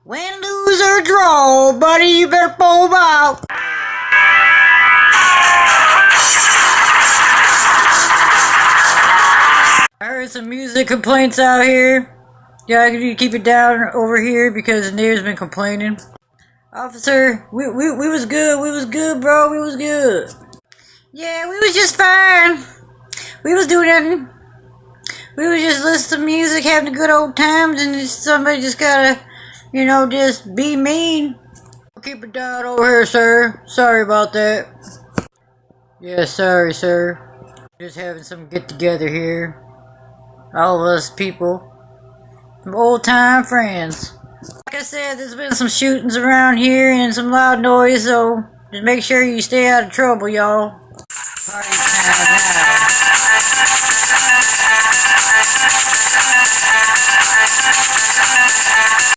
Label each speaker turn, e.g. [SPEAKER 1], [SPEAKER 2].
[SPEAKER 1] Win, lose, or draw, buddy, you better pull 'em out. I heard some music complaints out here. Yeah, I need to keep it down over here because the neighbor's been complaining. Officer, we was good. We was good, bro. We was good. Yeah, we was just fine. We was doing nothing. We was just listening to music, having a good old times, and somebody just gotta, just be mean. Keep it down over here, sir. Sorry about that. Yeah, sorry, sir. Just having some get-together here. All of us people. Some old-time friends. Like I said, there's been some shootings around here and some loud noise, so just make sure you stay out of trouble, y'all. Party time now.